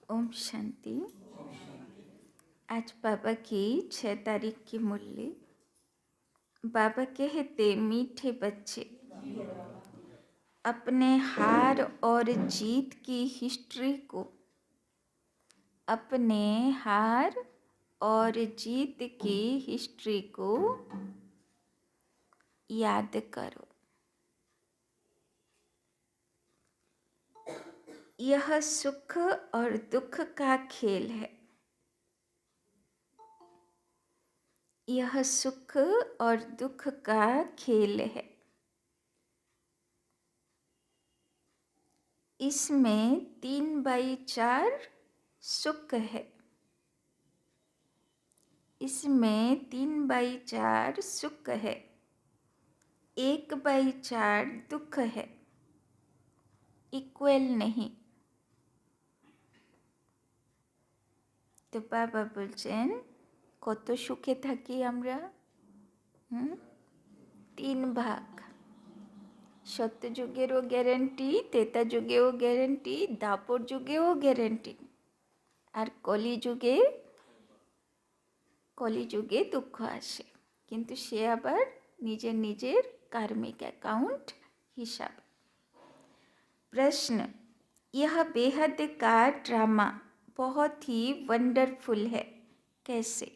ओम शांति। आज बाबा की 6 तारीख की मुरली। बाबा कहते, मीठे बच्चे, अपने हार और जीत की हिस्ट्री को, अपने हार और जीत की हिस्ट्री को याद करो। यह सुख और दुख का खेल है। यह सुख और दुख का खेल है। इसमें 3/4 सुख है। इसमें 3/4 सुख है। 1/4 दुख है। इक्वल नहीं। तो बाबा বলছেন, কত সুখে থাকি আমরা? 3 ভাগ। সত্যযুগেরও গ্যারেন্টি, ত্রেতা যুগেও গ্যারেন্টি, দাপর যুগেও গ্যারেন্টি। আর কলিযুগে দুঃখ আসে, কিন্তু সে আবার নিজের নিজের কার্মিক অ্যাকাউন্ট হিসাব। प्रश्न, यह बेहद का ड्रामा बहुत ही वंडरफुल है, कैसे?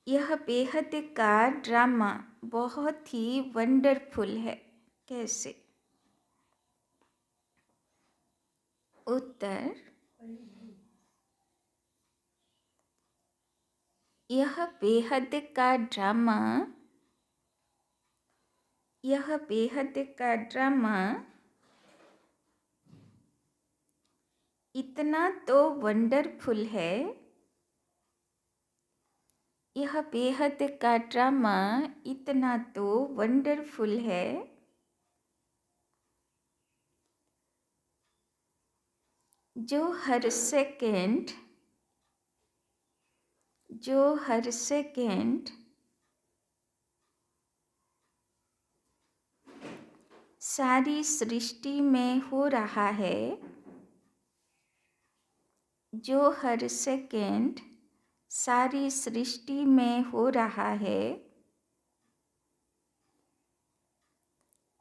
यह बेहद का ड्रामा बहुत ही वंडरफुल है, कैसे? उत्तर, यह बेहद का ड्रामा इतना तो वंडरफुल है। यह बेहद का ड्रामा इतना तो वंडरफुल है जो हर सेकंड सारी सृष्टि में हो रहा है। जो हर सेकंड सारी सृष्टि में हो रहा है,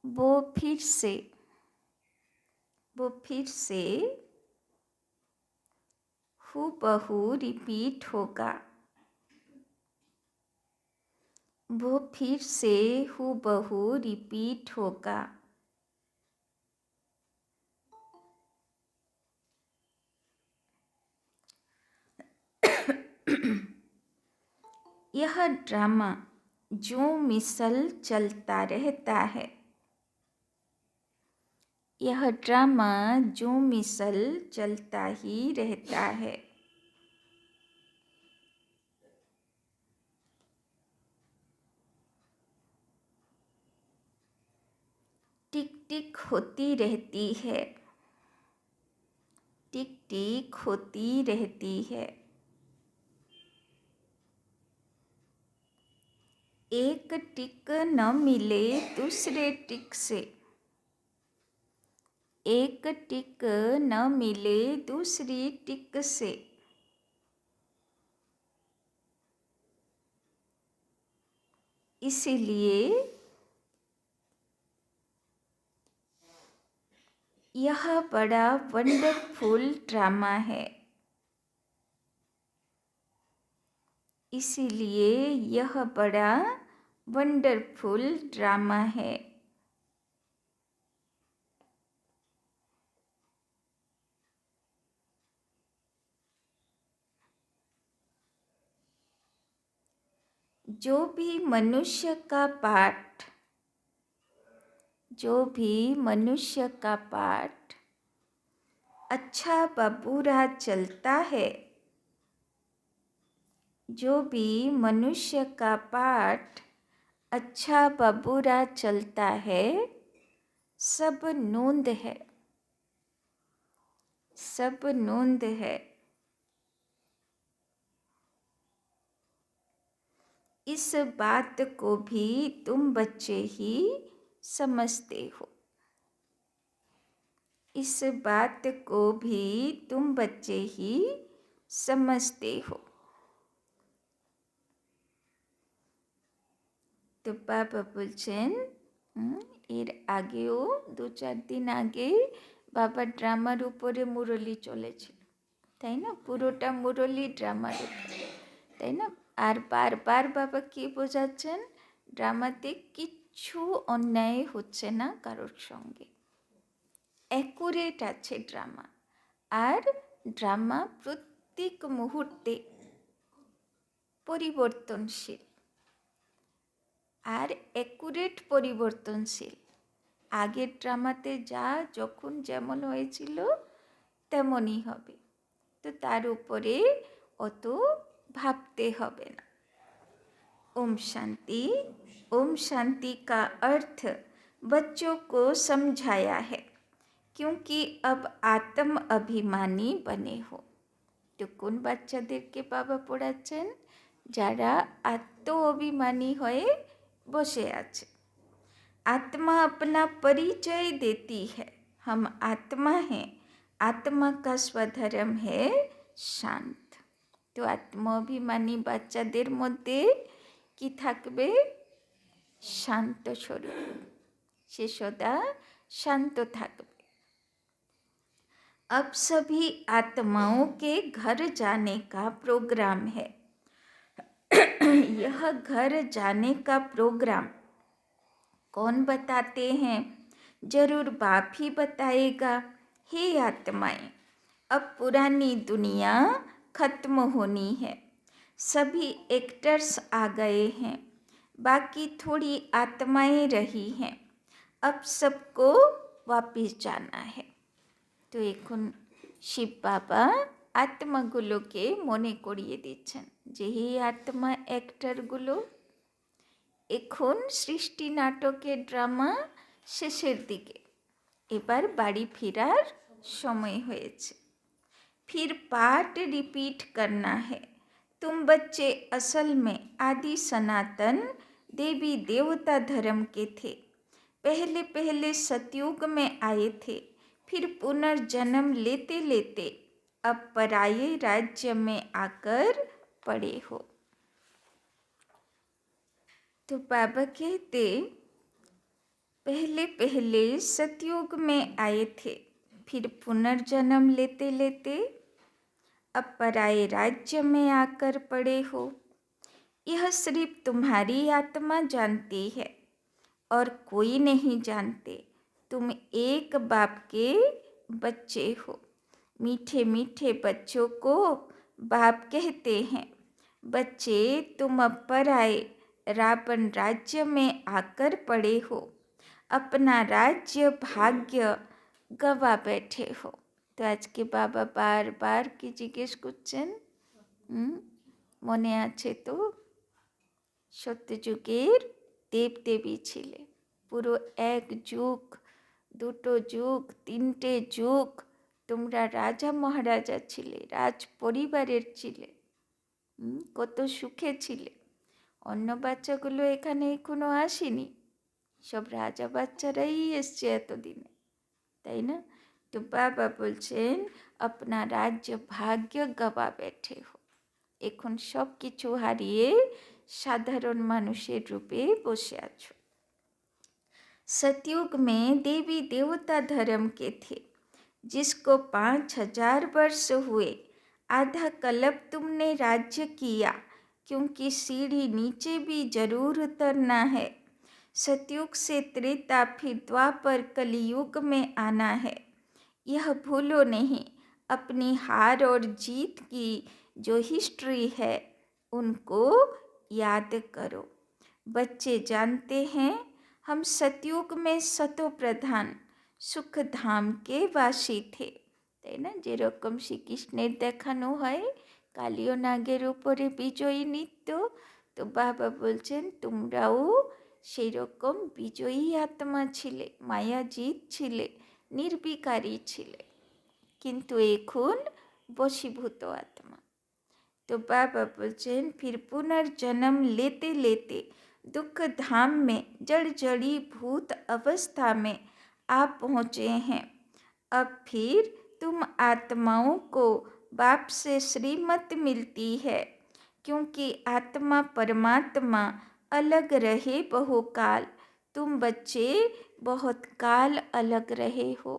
वो फिर से हूबहू रिपीट होगा। वो फिर से हूबहू रिपीट होगा। यह ड्रामा जो मिसल चलता रहता है। यह ड्रामा जो मिसल चलता ही रहता है। टिक टिक होती रहती है। टिक टिक होती रहती है। एक टिक न मिले दूसरे टिक से। एक टिक न मिले दूसरी टिक से। इसीलिए यह बड़ा वंडरफुल ड्रामा है। इसीलिए यह बड़ा वंडरफुल ड्रामा है। जो भी मनुष्य का पाठ अच्छा व बुरा चलता है, जो भी मनुष्य का पाठ अच्छा व बुरा चलता है, सब नोंद है। सब नोंद है। इस बात को भी तुम बच्चे ही समझते हो। इस बात को भी तुम बच्चे ही समझते हो। তো বাবা বলছেন এর আগেও 2-4 দিন আগে বাবা ড্রামার উপরে মুরলি চলেছিল, তাই না? পুরোটা মুরলি ড্রামার উপরে, তাই না? আর বারবার বাবা কি বোঝাচ্ছেন, ড্রামাতে কিচ্ছু অন্যায় হচ্ছে না কারোর সঙ্গে, অ্যাকুরেট আছে ড্রামা। আর ড্রামা প্রত্যেক মুহূর্তে পরিবর্তনশীল, আর অ্যাকুরেট পরিবর্তনশীল। আগের ড্রামাতে যা যখন যেমন হয়েছিল তেমনই হবে, তো তার উপরে অত ভাবতে হবে না। ओम शांति। ओम शांति का अर्थ बच्चों को समझाया है, क्योंकि अब आत्म अभिमानी बने हो। তো কোন বাচ্চাদেরকে বাবা পড়াচ্ছেন? যারা আত্ম অভিমানী হয়ে বসে আছে। आत्मा अपना परिचय देती है, हम आत्मा हैं, आत्मा का स्वधर्म है शांत। তো আত্মাভিমানী বাচ্চাদের মধ্যে কি থাকবে? শান্ত স্বরূপ, সে সদা শান্ত থাকবে। अब सभी आत्माओं के घर जाने का प्रोग्राम है। यह घर जाने का प्रोग्राम कौन बताते हैं? जरूर बाप ही बताएगा। हे आत्माएं, अब पुरानी दुनिया खत्म होनी है, सभी एक्टर्स आ गए हैं, बाकी थोड़ी आत्माएं रही हैं, अब सबको वापस जाना है। তো এখন শিব বাবা আত্মাগুলোকে মনে করিয়ে দিচ্ছেন যে হে আত্মা অ্যাক্টরগুলো, এখন সৃষ্টি নাটকের ড্রামা শেষের দিকে, এবার বাড়ি ফেরার সময় হয়েছে। फिर पार्ट रिपीट करना है। तुम बच्चे असल में आदि सनातन देवी देवता धर्म के थे, पहले पहले सतयुग में आए थे, फिर पुनर्जन्म लेते लेते अब पराये राज्य में आकर पड़े हो। तो बाबा कहते पहले पहले सतयुग में आए थे, फिर पुनर्जन्म लेते लेते अब पराये राज्य में आकर पड़े हो। यह सिर्फ तुम्हारी आत्मा जानती है और कोई नहीं जानते। तुम एक बाप के बच्चे हो। मीठे मीठे बच्चों को बाप कहते हैं। बच्चे, तुम अब पराये रावण राज्य में आकर पड़े हो, अपना राज्य भाग्य गवा बैठे हो। তো আজকে বাবা বারবার কি জিজ্ঞেস করছেন? মনে আছে তো? সত্যযুগের দেবদেবী ছিলে, পুরো 1 যুগ, 2 যুগ, 3টে যুগ তোমরা রাজা মহারাজা ছিলে, রাজ পরিবারের ছিলে, কত সুখে ছিলে। অন্য বাচ্চাগুলো এখানে এখনো আসেনি, সব রাজা বাচ্চারাই এসছে এতদিনে, তাই না? তো বাবা বলছেন আপনা রাজ্য ভাগ্য গবা বেঠে হো, এখন সব কিছু হারিয়ে সাধারণ মানুষের রূপে বসে আছো। सतयुग में देवी देवता धर्म के थे, जिसको 5000 वर्ष हुए, आधा कल्प तुमने राज्य किया, क्योंकि सीढ़ी नीचे भी जरूर उतरना है। सतयुग से त्रेता, फिर द्वापर, कलियुग में आना है। यह भूलो नहीं। अपनी हार और जीत की जो हिस्ट्री है उनको याद करो। बच्चे जानते हैं हम सतयुग में सतो प्रधान सुख धाम के वासी थे, তাই না? যেরকম শ্রীকৃষ্ণের দেখানো হয় কালীয় নাগের উপরে বিজয়ী নৃত্য, তো বাবা বলছেন তোমরাও সেই রকম বিজয়ী আত্মা ছিলে, মায়াজিৎ ছিলে, নির্বিকারী ছিলে, কিন্তু এখন বশীভূত আত্মা। तो बाबा बोलचन फिर पुनर्जन्म लेते लेते दुख धाम में जड़ जड़ी भूत अवस्था में आप पहुँचे हैं। अब फिर तुम आत्माओं को बाप से श्रीमत मिलती है, क्योंकि आत्मा परमात्मा अलग रहे बहुकाल, तुम बच्चे बहुत काल अलग रहे हो।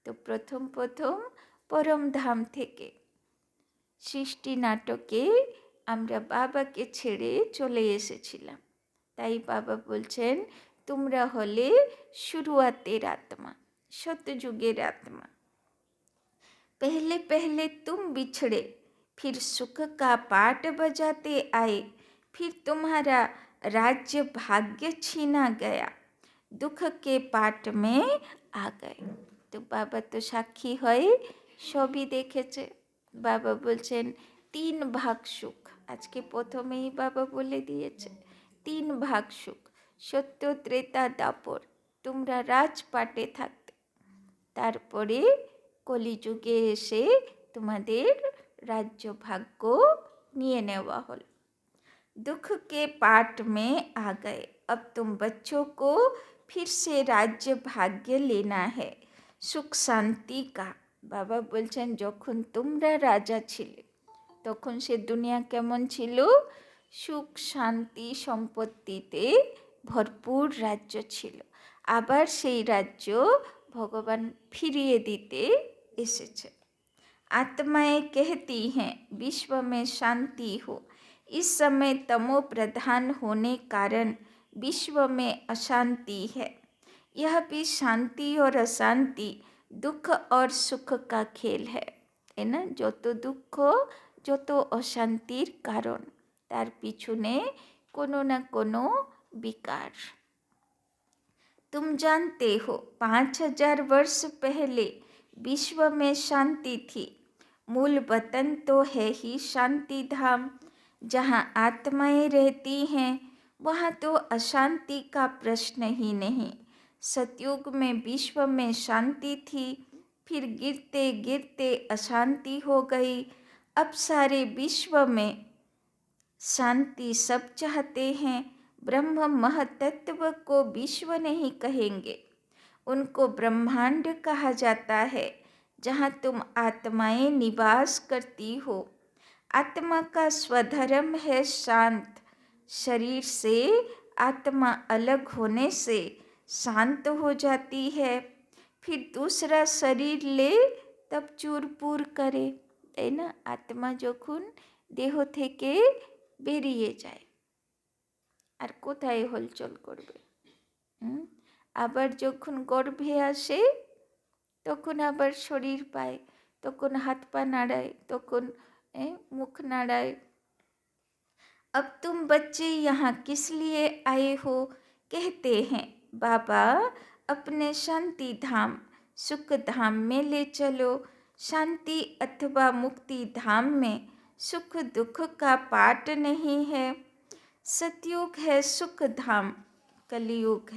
तो प्रथम प्रथम परम धाम থেকে সৃষ্টি নাটকে আমরা বাবাকে ছেড়ে চলে এসেছিলাম। তাই বাবা বলছেন তোমরা হলে শুরুয়াতের আত্মা, सतयुगेर आत्मा। पहले पहले तुम बिछड़े, फिर सुख का पाठ बजाते आए, फिर तुम्हारा राज्य भाग्य छीना गया, दुख के पाठ में आ गए। तो बाबा तो साक्षी है, सभी देखेছে। বাবা বলছেন 3 ভাগ সুখ। আজকে প্রথমেই বাবা বলে দিয়েছে 3 ভাগ সুখ, সত্য ত্রেতা দাপর। তোমরা রাজপাটে থাকতে, তারপরে কলিযুগে এসে তোমাদের রাজ্য ভাগ্য নিয়ে নেওয়া হল। दुख के पाठ में आ गए, अब तुम बच्चों को फिर से राज्य भाग्य लेना है, सुख शांति का। বাবা বলছেন যখন তোমরা রাজা ছিলে তখন সে দুনিয়া কেমন ছিল? সুখ শান্তি সম্পত্তিতে ভরপুর রাজ্য ছিল। আবার সেই রাজ্য ভগবান ফিরিয়ে দিতে এসেছে। आत्माएं कहती हैं विश्व में शांति हो, इस समय तमो प्रधान होने कारण विश्व में अशांति है। यह भी शांति और अशांति, दुख और सुख का खेल है ना। যত দুঃখ যত অশান্তির কারণ, তার পিছনে কোনো না কোনো विकार। तुम जानते हो 5000 वर्ष पहले विश्व में शांति थी। मूल वतन तो है ही शांति धाम, जहाँ आत्माएं रहती हैं वहाँ तो अशांति का प्रश्न ही नहीं। सतयुग में विश्व में शांति थी, फिर गिरते गिरते अशांति हो गई। अब सारे विश्व में शांति सब चाहते हैं। ब्रह्म महतत्व को विश्व नहीं कहेंगे, उनको ब्रह्मांड कहा जाता है, जहाँ तुम आत्माएं निवास करती हो। आत्मा का स्वधर्म है शांत। शरीर से आत्मा अलग होने से शांत हो जाती है, फिर दूसरा शरीर ले तब चूरपुर करे, তাই না? আত্মা যখন দেহ থেকে বেরিয়ে যায় আর কোথায় হলচল করবে? আবার যখন গর্ভে আসে তখন আবার শরীর পায়, তখন হাত পা নাড়ায়, তখন মুখ নাড়ায়। अब तुम बच्चे यहाँ किस लिए आए हो? कहते हैं बाबा अपने शांति धाम सुख धाम में ले चलो। शांति अथवा मुक्ति धाम में सुख दुख का पाठ नहीं है। सतयुग है सुख धाम, कलयुग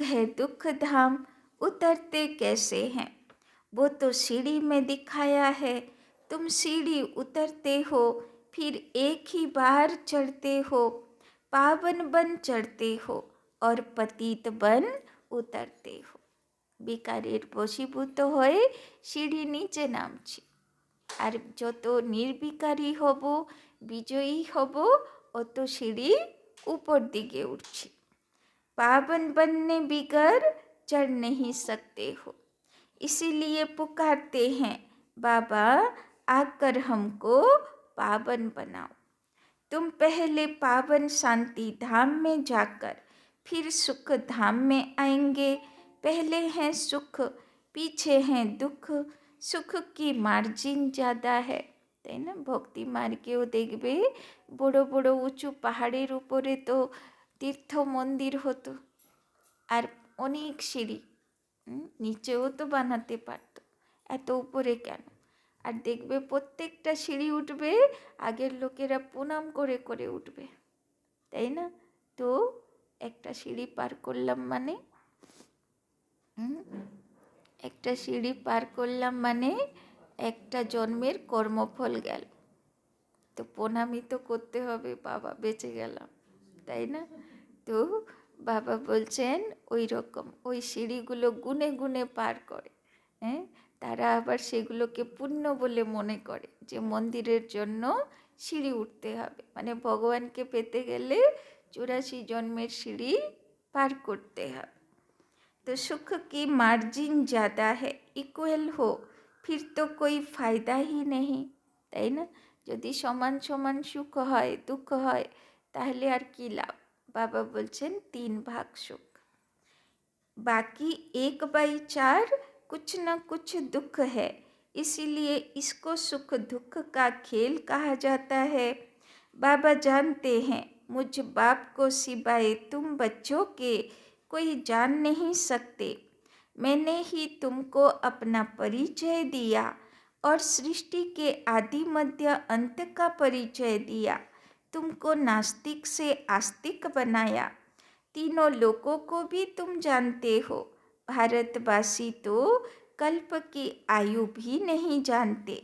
है दुख धाम। उतरते कैसे हैं? वो तो सीढ़ी में दिखाया है। तुम सीढ़ी उतरते हो, फिर एक ही बार चढ़ते हो। पावन बन चढ़ते हो और पतित बन उतरते हो। বিকারের বশীভূত হয়ে সিঁড়ি নিচে নামছি, আর যত নির্বিকারী হব বিজয়ী হব অত সিঁড়ি উপর দিকে উঠছি। पावन बनने बिगर चढ़ नहीं सकते हो, इसीलिए पुकारते हैं बाबा आकर हमको पावन बनाओ। तुम पहले पावन शांति धाम में जाकर फिर सुख धाम में आएंगे। पहले हैं सुख, पीछे हैं दुख, सुख की मार्जिन ज़्यादा है, তাই না? ভক্তি মার্গেও দেখবে বড় বড় উঁচু পাহাড়ের উপরে তো তীর্থ মন্দির হতো, আর অনেক সিঁড়ি নিচেও তো বানাতে পারত, এত উপরে কেন? আর দেখবে প্রত্যেকটা সিঁড়ি উঠবে আগের লোকেরা প্রণাম করে করে উঠবে, তাই না? তো একটা সিঁড়ি পার করলাম মানে একটা সিঁড়ি পার করলাম মানে একটা জন্মের কর্মফল গেল। তো প্রণামই তো করতে হবে, বাবা বেঁচে গেলাম, তাই না? তো বাবা বলছেন ওই রকম ওই সিঁড়িগুলো গুনে গুনে পার করে। হ্যাঁ, তারা আবার সেগুলোকে পুণ্য বলে মনে করে যে মন্দিরের জন্য সিঁড়ি উঠতে হবে, মানে ভগবানকে পেতে গেলে 84 জন্মের সিঁড়ি पार करते हैं। तो सुख की मार्जिन ज़्यादा है, इक्वल हो फिर तो कोई फायदा ही नहीं, তাই না? যদি সমান সমান সুখ হয় দুঃখ হয় তাহলে আর কি লাভ? বাবা বলছেন 3 ভাগ সুখ, बाकी 1/4 कुछ न कुछ दुख है, इसीलिए इसको सुख दुख का खेल कहा जाता है। बाबा जानते हैं मुझ बाप को सिवाय तुम बच्चों के कोई जान नहीं सकते। मैंने ही तुमको अपना परिचय दिया और सृष्टि के आदि मध्य अंत का परिचय दिया, तुमको नास्तिक से आस्तिक बनाया। तीनों लोगों को भी तुम जानते हो। भारतवासी तो कल्प की आयु भी नहीं जानते,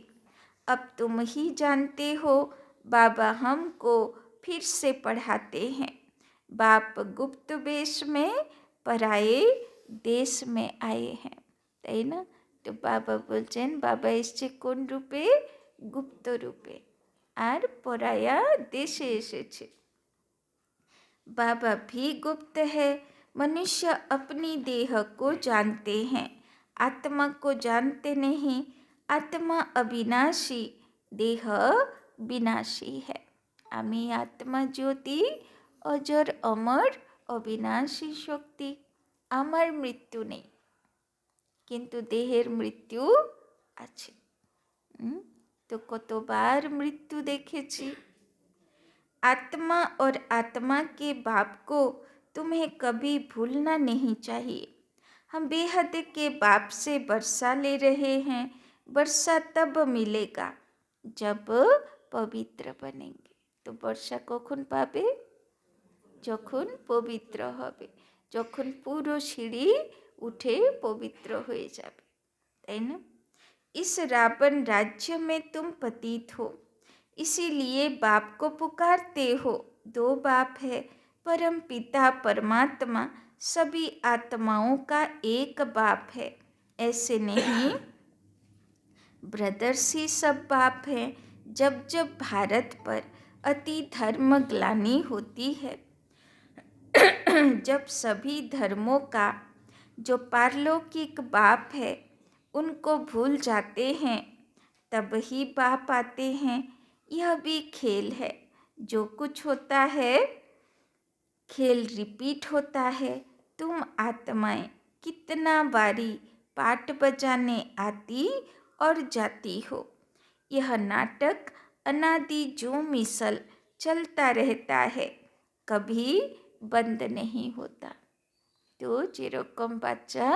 अब तुम ही जानते हो। बाबा हमको फिर से पढ़ाते हैं। बाप गुप्त वेश में पराए देश में आए हैं, তাই না? তো বাবা বলছেন বাবা এসছে কোন রূপে? গুপ্ত রূপে, আর পরায়া দেশে এসেছে। बाबा भी गुप्त है। मनुष्य अपनी देह को जानते हैं, आत्मा को जानते नहीं। आत्मा अविनाशी, देह विनाशी है। आमी आत्मा ज्योति, अजर अमर अविनाशी शक्ति। আমার মৃত্যু নেই, কিন্তু দেহের মৃত্যু আছে। তো কতবার মৃত্যু দেখেছি। आत्मा और आत्मा के बाप को तुम्हें कभी भूलना नहीं चाहिए। हम बेहद के बाप से वर्षा ले रहे हैं। वर्षा तब मिलेगा जब पवित्र बनेंगे। तो वर्षा कখন পাবে? যখন পবিত্র হবে, যখন পুরো সিঁড়ি উঠে পবিত্র হয়ে যাবে, তাই না? इस रावण राज्य में तुम पतित हो, इसीलिए बाप को पुकारते हो। 2 बाप है, परम पिता परमात्मा, सभी आत्माओं का एक बाप है। ऐसे नहीं, ब्रदर्स ही सब बाप हैं। जब जब भारत पर अति धर्म ग्लानि होती है, जब सभी धर्मों का जो पारलौकिक बाप है उनको भूल जाते हैं, तब ही बाप आते हैं। यह भी खेल है, जो कुछ होता है खेल रिपीट होता है। तुम आत्माएं कितना बारी पाठ बजाने आती और जाती हो। यह नाटक अनादि जो मिसल चलता रहता है, कभी बंद नहीं होता। তো যেরকম বাচ্চা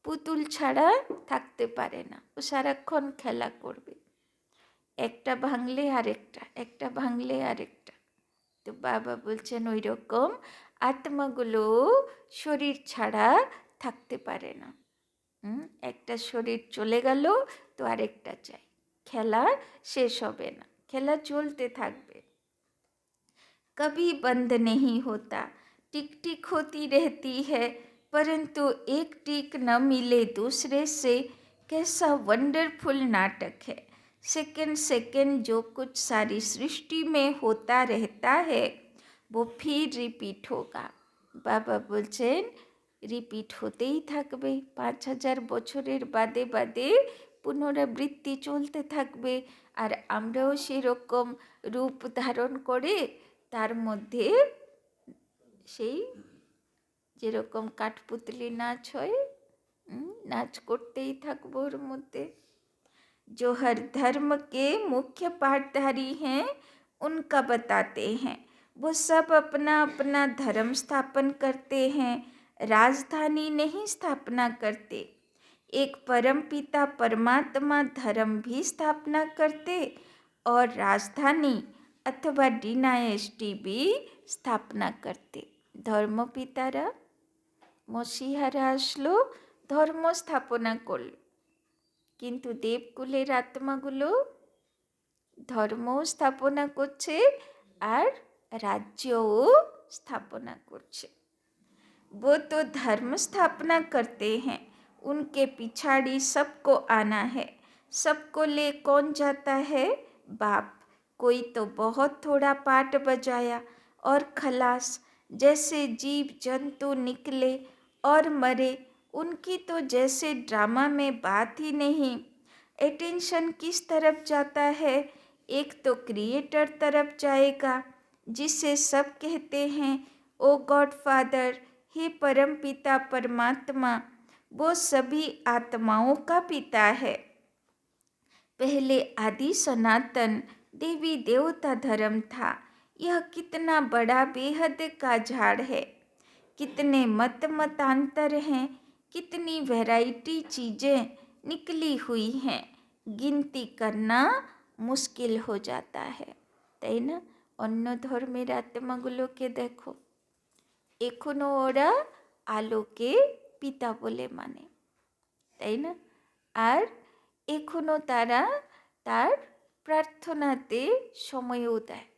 পুতুল ছাড়া থাকতে পারে না, ও সারাক্ষণ খেলা করবে, একটা ভাঙলে আরেকটা, একটা ভাঙলে আরেকটা। তো বাবা বলছেন ওই রকম আত্মাগুলো শরীর ছাড়া থাকতে পারে না। একটা শরীর চলে গেল তো আরেকটা চাই, খেলা শেষ হবে না, খেলা চলতে থাকবে। कभी बंद नहीं होता, टिक टिक होती रहती है, परंतु एक टिक न मिले दूसरे से। कैसा वंडरफुल नाटक है। सेकंड सेकंड जो कुछ सारी सृष्टि में होता रहता है वो फिर रिपीट होगा। बाबा বলছেন রিপিট হতেই থাকবে, 5000 বছরের বাদে বাদে পুনরাবৃত্তি চলতে থাকবে। আর আমরাও সেরকম রূপ ধারণ করে তার মধ্যে সেই যেরকম কাঠপুতলি নাচ হয়, নাচ করতেই থাকবো ওর মধ্যে। जो हर धर्म के मुख्य पाठधारी हैं उनका बताते हैं। वो सब अपना अपना धर्म स्थापन करते हैं, राजधानी नहीं स्थापना करते। एक परमपिता परमात्मा धर्म भी स्थापना करते और राजधानी अथवा डिनायस्टी भी स्थापना करते। ধর্মপিতারা মসিহারা আসলো, ধর্ম স্থাপনা করল, কিন্তু দেবকুলের আত্মাগুলো ধর্মও স্থাপনা করছে আর রাজ্যও স্থাপনা করছে। वो तो धर्म स्थापना करते हैं, उनके पिछाड़ी सबको आना है। सबको ले कौन जाता है? बाप। कोई तो बहुत थोड़ा पाठ बजाया और खलास। जैसे जीव जंतु निकले और मरे, उनकी तो जैसे ड्रामा में बात ही नहीं। अटेंशन किस तरफ जाता है? एक तो क्रिएटर तरफ जाएगा, जिसे सब कहते हैं ओ गॉड फादर, हे परम पिता परमात्मा। वो सभी आत्माओं का पिता है। पहले आदि सनातन देवी देवता धर्म था। यह कितना बड़ा बेहद का झाड़ है। कितने मत मतांतर हैं, कितनी वैरायटी चीज़ें निकली हुई हैं, गिनती करना मुश्किल हो जाता है। তাই না? অন্য ধর্মের আত্মাগুলোকে দেখো, এখনো ওরা আলোকে পিতা বলে মানে, তাই না? আর এখনো তারা তার প্রার্থনাতে সময়ও দেয়,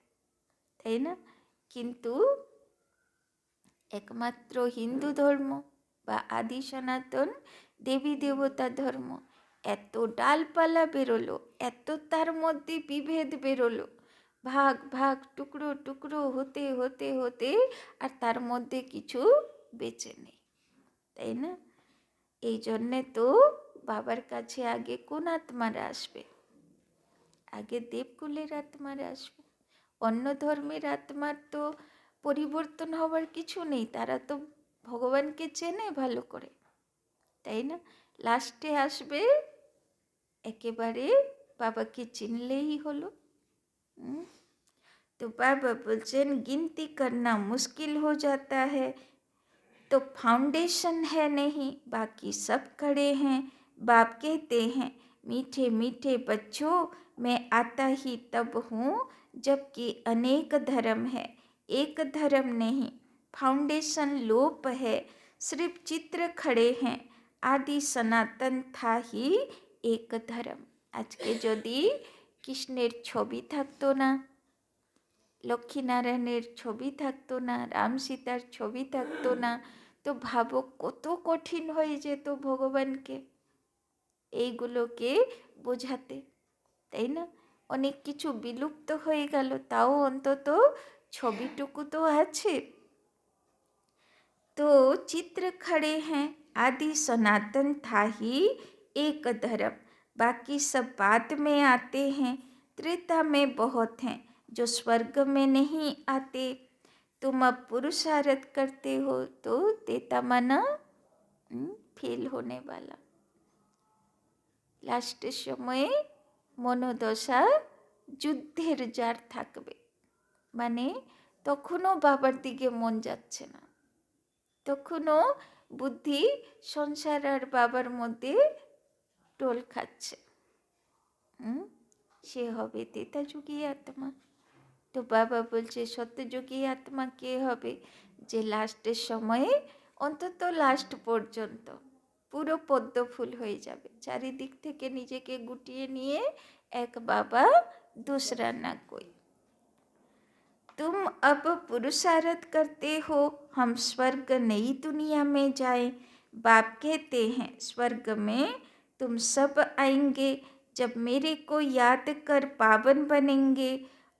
তাই না? কিন্তু একমাত্র হিন্দু ধর্ম বা আদি সনাতন দেবী দেবতা ধর্ম, এত ডালপালা বেরোলো, এত তার মধ্যে বিভেদ বেরোলো, ভাগ ভাগ টুকরো টুকরো হতে হতে হতে আর তার মধ্যে কিছু বেঁচে নেই, তাই না? এই জন্যে তো বাবার কাছে আগে কোন আত্মারা আসবে? আগে দেবকুলের আত্মারা আসবে। অন্য ধর্মের আত্মার তো পরিবর্তন হওয়ার কিছু নেই, তারা তো ভগবানকে চেনে ভালো করে, তাই না? লাস্টে আসবে একেবারে বাবাকে চিনলেই হলো। तो बाबा बोलचन गिनती करना मुश्किल हो जाता है, तो फाउंडेशन है नहीं, बाकी सब खड़े हैं। बाप कहते हैं मीठे मीठे बच्चों, मैं आता ही तब हूँ जबकि अनेक धर्म है, एक धर्म नहीं। फाउंडेशन लोप है, सिर्फ चित्र खड़े हैं, आदि सनातन था ही एक धर्म। आज के यदि কৃষ্ণের ছবি থাকতো না, লক্ষ্মীনারায়ণের ছবি থাকতো না, রাম সীতার ছবি থাকতো না, তো ভাবো কত কঠিন হয়ে যেত ভগবানকে এইগুলোকে বোঝাতে, তাই না? অনেক কিছু বিলুপ্ত হয়ে গেল, তাও অন্তত ছবিটুকু তো আছে। तो चित्र खड़े हैं, आदि सनातन था ही एक धर्म, बाकी सब बाद में आते हैं। त्रेता में बहुत हैं जो स्वर्ग में नहीं आते। तुम अब पुरुषार्थ करते हो तो तेता माना फेल होने वाला। লাস্টের সময়ে মনোদশা যুদ্ধের জার থাকবে, মানে তখনও বাবার দিকে মন যাচ্ছে না, তখনও বুদ্ধি সংসার আর বাবার মধ্যে টোল খাচ্ছে। সে হবে তেতাযুগী আত্মা। তো বাবা বলছে সত্যযুগী আত্মা কে হবে? যে লাস্টের সময়ে অন্তত লাস্ট পর্যন্ত পুরো পদ্ম ফুল হয়ে যাবে, চারিদিক থেকে নিজেকে গুটিয়ে নিয়ে এক বাবা दूसरा ना कोई। तुम अब पुरुषार्थ करते हो हम स्वर्ग नई दुनिया में जाएं। बाप कहते हैं स्वर्ग में तुम सब आएंगे जब मेरे को याद कर पावन बनेंगे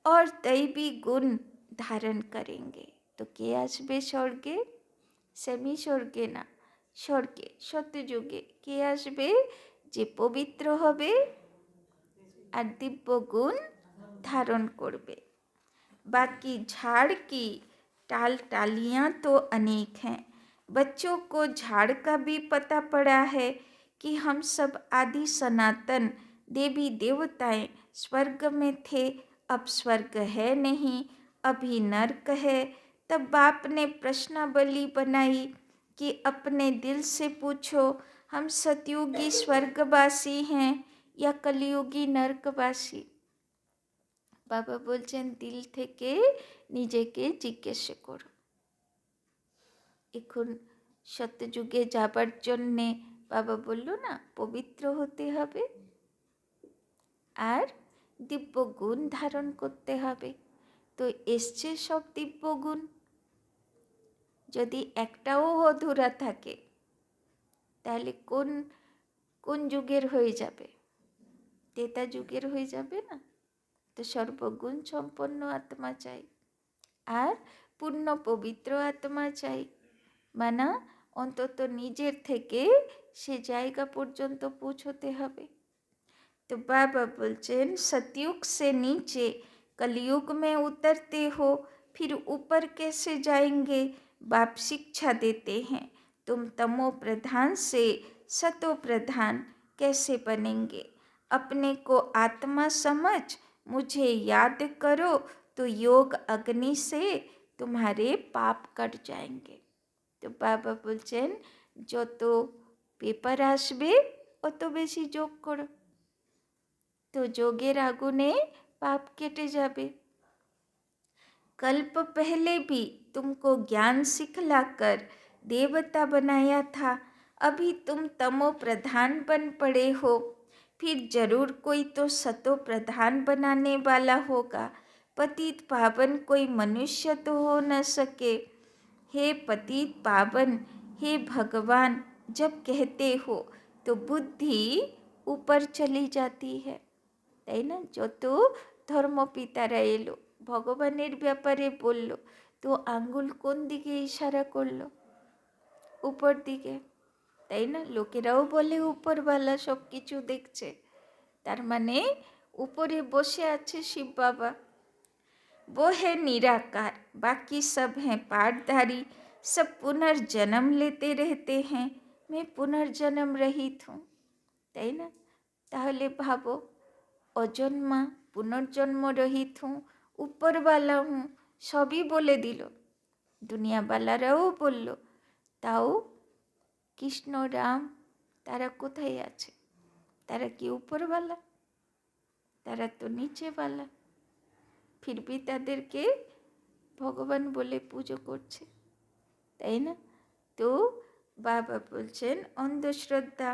और दैवी गुण धारण करेंगे। तो কে আসবে স্বর্গে? সেমি স্বর্গে না, স্বর্গে সত্যযুগে কে আসবে? যে পবিত্র হবে আর দিব্য গুণ ধারণ করবে। बाकी झाड़ की टाल टालियाँ तो अनेक हैं। बच्चों को झाड़ का भी पता पड़ा है कि हम सब आदि सनातन देवी देवताएं स्वर्ग में थे, अब स्वर्ग है नहीं, अभी नर्क है। तब बाप ने प्रश्नावली बनाई कि अपने दिल से पूछो हम सतयुगी स्वर्गवासी हैं या कलयुगी नर्कवासी। বাবা বলছেন দিল থেকে নিজেকে জিজ্ঞেস করো। এখন সত্যযুগে যাবার জন্যে বাবা বলল না পবিত্র হতে হবে আর দিব্য গুণ ধারণ করতে হবে। তো এসছে সব দিব্য গুণ, যদি একটাও অধুরা থাকে তাহলে কোন কোন যুগের হয়ে যাবে? তেতা যুগের হয়ে যাবে না? তো সর্বগুণ সম্পন্ন আত্মা চাই আর পূর্ণ পবিত্র আত্মা চাই, মানে অন্তত নিজের থেকে সে জায়গা পর্যন্ত পৌঁছতে হবে। तो बाबा बोलचेन सतयुग से नीचे कलयुग में उतरते हो, फिर ऊपर कैसे जाएंगे? बाप शिक्षा देते हैं, तुम तमो प्रधान से सतो प्रधान कैसे बनेंगे? अपने को आत्मा समझ मुझे याद करो, तो योग अग्नि से तुम्हारे पाप कट जाएंगे। तो बाबा बोलचेन যত পেপার আসবে অত বেশি যোগ করো, तो जोगेर आगुने पाप केटे जाबे। कल्प पहले भी तुमको ज्ञान सिखलाकर देवता बनाया था, अभी तुम तमो प्रधान बन पड़े हो, फिर जरूर कोई तो सतो प्रधान बनाने वाला होगा। पतित पावन कोई मनुष्य तो हो न सके। हे पतित पावन, हे भगवान जब कहते हो तो बुद्धि ऊपर चली जाती है, তাই না? যত ধর্মপিতারা এলো ভগবানের ব্যাপারে বলল, তো আঙ্গুল কোন দিকে ইশারা করলো? উপর দিকে, তাই না? লোকেরাও বলে উপরওয়ালা সব কিছু দেখছে, তার মানে উপরে বসে আছে শিব বাবা। वो है निराकार, बाकी सब हैं पाठधारी, सब पुनर्जन्म लेते रहते हैं, मैं पुनर्जन्म रहित हूँ, তাই না? তাহলে ভাবো অজন্মা, পুনর্জন্ম রহিত হুঁ, উপরওয়ালা হুঁ, সবই বলে দিল, দুনিয়াওয়ালারাও বলল, তাও কৃষ্ণ রাম তারা কোথায় আছে? তারা কি উপরওয়ালা? তারা তো নিচেওয়ালা, ফিরবি তাদেরকে ভগবান বলে পুজো করছে, তাই না? তো বাবা বলছেন অন্ধশ্রদ্ধা,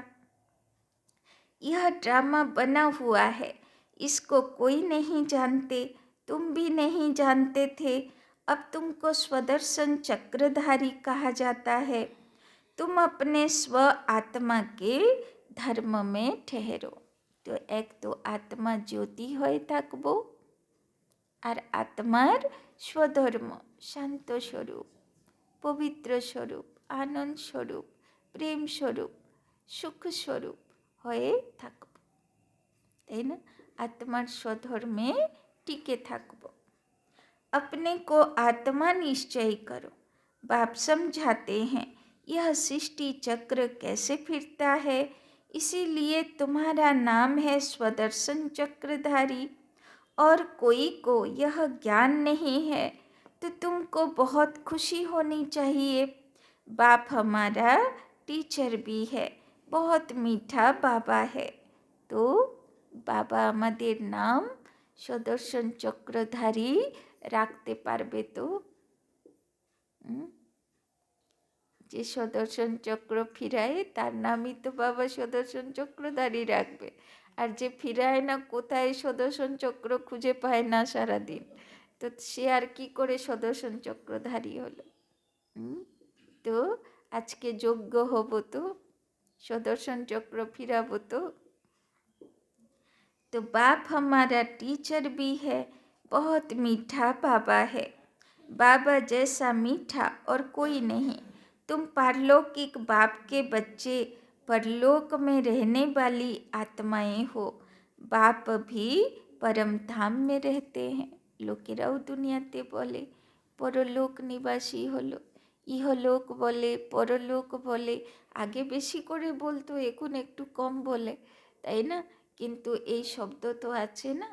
यह ड्रामा बना हुआ है, इसको कोई नहीं जानते, तुम भी नहीं जानते थे, अब तुमको स्वदर्शन चक्रधारी कहा जाता है। तुम अपने स्व आत्मा के धर्म में ठहरो। तो एक तो आत्मा ज्योति হয়ে থাকবো আর আত্মার স্বধর্ম শান্ত স্বরূপ, পবিত্র স্বরূপ, আনন্দ স্বরূপ, প্রেম স্বরূপ, সুখ স্বরূপ হয়ে থাকব, তাই না? আত্মার স্বধর্মে টিকে থাকব। अपने को आत्मा निश्चय करो। बाप समझाते हैं यह सृष्टि चक्र कैसे फिरता है, इसीलिए तुम्हारा नाम है स्वदर्शन चक्रधारी। और कोई को यह ज्ञान नहीं है तो तुमको बहुत खुशी होनी चाहिए। बाप हमारा टीचर भी है, बहुत मीठा बाबा है। तो बाबा আমাদের নাম সুদর্শন চক্রধারী রাখতে পারবে তো? যে সুদর্শন চক্র ফিরায় তার নামই তো বাবা সুদর্শন চক্রধারী রাখবে, আর যে ফিরায় না, কোথায় সুদর্শন চক্র খুঁজে পায় না সারাদিন, তো সে আর কি করে সুদর্শন চক্রধারী হলো? তো আজকে যোগ্য হব তো, সুদর্শন চক্র ফিরাবো তো। तो बाप हमारा टीचर भी है, बहुत मीठा बाबा है। बाबा जैसा मीठा और कोई नहीं। तुम पारलौकिक बाप के बच्चे, परलोक में रहने वाली आत्माएं हो। बाप भी परम धाम में रहते हैं। लोकेराও দুনিয়াতে বলে পরলোক নিবাসী হলো, ইহলোক বলে, পরলোক বলে, আগে বেশি করে বলতো, এখন একটু কম বলে, তাই না? किंतु ये शब्द तो अच्छे ना।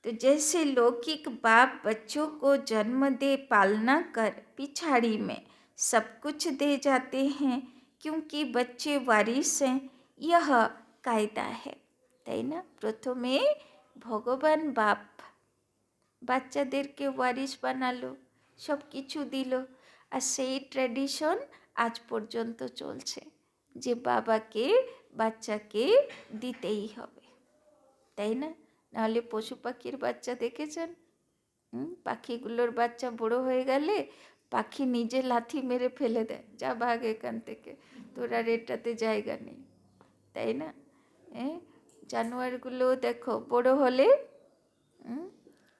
तो जैसे लौकिक बाप बच्चों को जन्म दे पालना कर पिछाड़ी में सब कुछ दे जाते हैं, क्योंकि बच्चे वारिस हैं, यह कायदा है, তাই না? প্রথমে ভগবান বাপ বাচ্চাদেরকে ওয়ারিস বানালো, সব কিছু দিল, আর সেই ট্র্যাডিশন আজ পর্যন্ত চলছে যে বাবাকে বাচ্চাকে দিতেই হবে, তাই না? নাহলে পশু পাখির বাচ্চা দেখেছেন? পাখিগুলোর বাচ্চা বড় হয়ে গেলে পাখি নিজে লাথি মেরে ফেলে দেয়, যা ভাগ এখান থেকে, তোর আর এটাতে জায়গা নেই, তাই না? জানোয়ারগুলো দেখো বড় হলে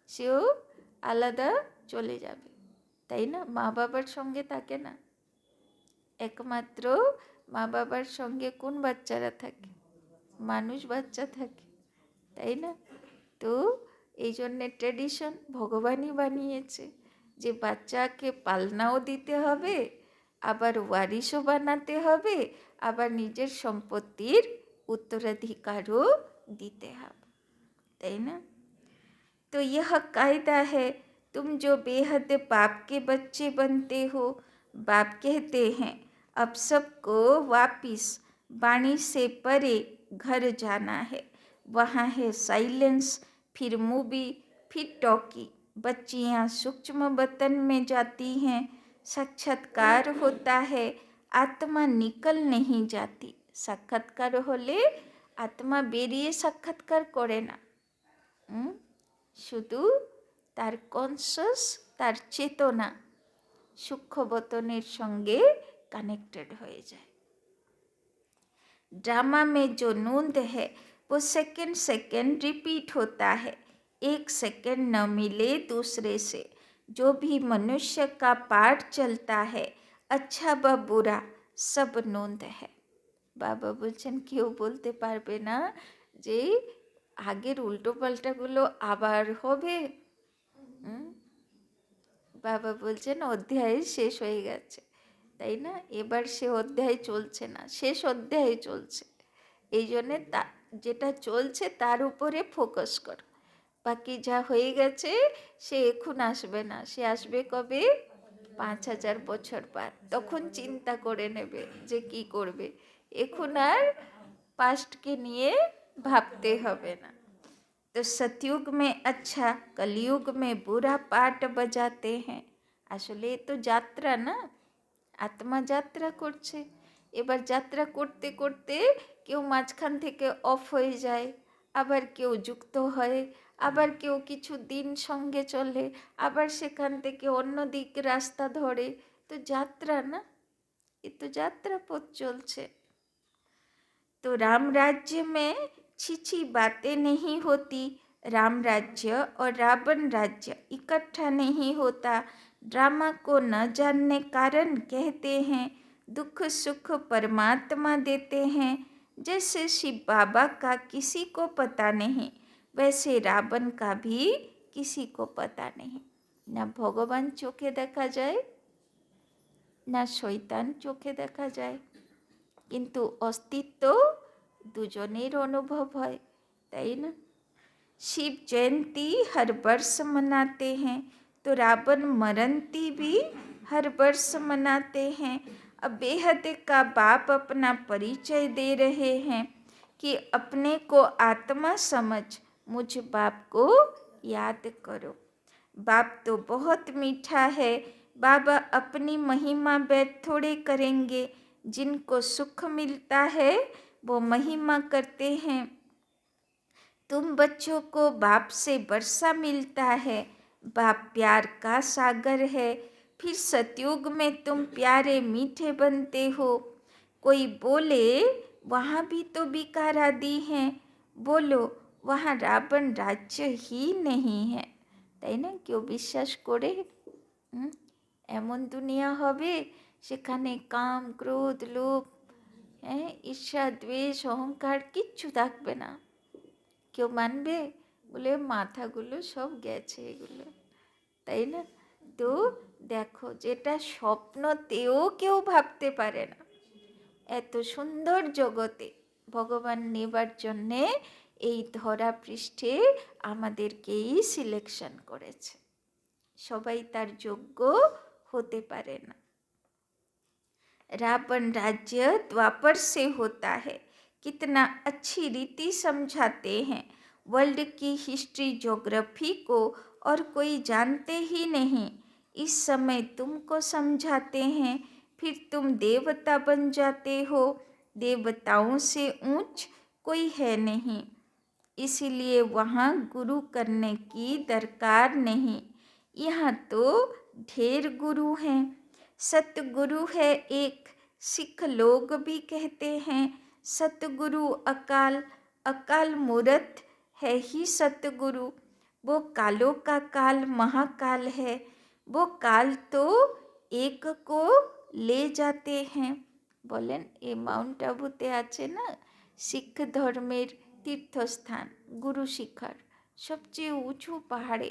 সেও আলাদা চলে যাবে, তাই না? মা বাবার সঙ্গে থাকে না, একমাত্র মা বাবার সঙ্গে কোন বাচ্চারা থাকে? মানুষ বাচ্চা থাকে, তাই না? তো এই জন্যে ট্র্যাডিশন ভগবানই বানিয়েছে যে বাচ্চাকে পালনাও দিতে হবে, আবার ওয়ারিশও বানাতে হবে, আবার নিজের সম্পত্তির उत्तराधिकारও দিতে হবে, তাই না? तो यह कायदा है, तुम जो बेहद बाप के बच्चे बनते हो, बाप कहते हैं अब सबको वापिस वाणी से परे घर जाना है, वहाँ है साइलेंस, फिर मूवी, फिर टॉकी, बच्चियाँ सूक्ष्म बतन में जाती हैं, साक्षात्कार होता है, आत्मा निकल नहीं जाती। साक्षात्कार होले आत्मा बेरिए साक्षात्कार करे ना, শুধু তার কনসাস, তার চেতনা সূক্ষ্মবতনের সঙ্গে কানেক্টেড হয়ে যায়। ड्रामा में जो नूंद है वो सेकंड सेकंड रिपीट होता है, एक सेकंड न मिले दूसरे से। जो भी मनुष्य का पाठ चलता है, अच्छा व बुरा सब नूंद है। বাবা বলছেন কেউ বলতে পারবে না যে আগের উল্টো পাল্টাগুলো আবার হবে। বাবা বলছেন অধ্যায় শেষ হয়ে গেছে, তাই না? এবার সে অধ্যায় চলছে না, শেষ অধ্যায় চলছে। এই জন্যে যেটা চলছে তার উপরে ফোকাস কর, বাকি যা হয়ে গেছে সে এখন আসবে না, সে আসবে কবে? 5000 বছর পর, তখন চিন্তা করে নেবে যে কি করবে। এখন আর পাস্টকে নিয়ে ভাবতে হবে না। तो सतयुग में अच्छा, कलयुग में बुरा पाठ बजाते हैं। আসলে তো যাত্রা না, আত্মা যাত্রা করছে। এবার যাত্রা করতে করতে কেউ মাঝখান থেকে অফ হয়ে যায়, আবার কেউ যুক্ত হয়, আবার কেউ কিছু দিন সঙ্গে চলে, আবার সেখান থেকে অন্য দিক রাস্তা ধরে। তো যাত্রা না, এ তো যাত্রা পথ চলছে। तो राम राज्य में छिछी बातें नहीं होती, राम राज्य और रावण राज्य इकट्ठा नहीं होता। ड्रामा को न जानने कारण कहते हैं दुख सुख परमात्मा देते हैं। जैसे शिव बाबा का किसी को पता नहीं, वैसे रावण का भी किसी को पता नहीं। ना भगवान चोखे देखा जाए, ना शैतान चोखे देखा जाए, কিন্তু অস্তিত্ব দুজনের অনুভব হয়, তাই না? शिव जयंती हर वर्ष मनाते हैं, तो रावण मरंती भी हर वर्ष मनाते हैं। अब बेहद का बाप अपना परिचय दे रहे हैं कि अपने को आत्मा समझ मुझ बाप को याद करो। बाप तो बहुत मीठा है, बाबा अपनी महिमा व्यर्थ थोड़े करेंगे। जिनको सुख मिलता है वो महिमा करते हैं। तुम बच्चों को बाप से वर्षा मिलता है, बाप प्यार का सागर है। फिर सतयुग में तुम प्यारे मीठे बनते हो। कोई बोले वहाँ भी तो विकार आदि हैं, बोलो वहाँ रावण राज्य ही नहीं है, তাই না? কেউ বিশ্বাস করে এমন দুনিয়া হবে সেখানে কাম ক্রোধ লোভ, ঈর্ষা দ্বেষ অহংকার কিচ্ছু থাকবে না? কেউ মানবে? বলে মাথাগুলো সব গেছে এগুলো, তাই না? তো দেখো, যেটা স্বপ্নতেও কেউ ভাবতে পারে না, এত সুন্দর জগতে ভগবান নেবার জন্যে এই ধরা পৃষ্ঠে আমাদেরকেই সিলেকশন করেছে। সবাই তার যোগ্য হতে পারে না। रावण राज्य द्वापर से होता है, कितना अच्छी रीति समझाते हैं। वर्ल्ड की हिस्ट्री ज्योग्राफी को और कोई जानते ही नहीं, इस समय तुमको समझाते हैं, फिर तुम देवता बन जाते हो। देवताओं से ऊंच कोई है नहीं, इसीलिए वहाँ गुरु करने की दरकार नहीं। यहाँ तो ढेर गुरु हैं। सतगुरु है एक, सिख लोग भी कहते हैं। सतगुरु अकाल, अकाल मूरत है ही सतगुरु। वो कालों का काल महाकाल है। वो काल तो एक को ले जाते हैं। বলেন এই মাউন্ট আবুতে আছে না শিখ ধর্মের তীর্থস্থান গুরু শিখার সবচেয়ে উঁচু পাহাড়ে,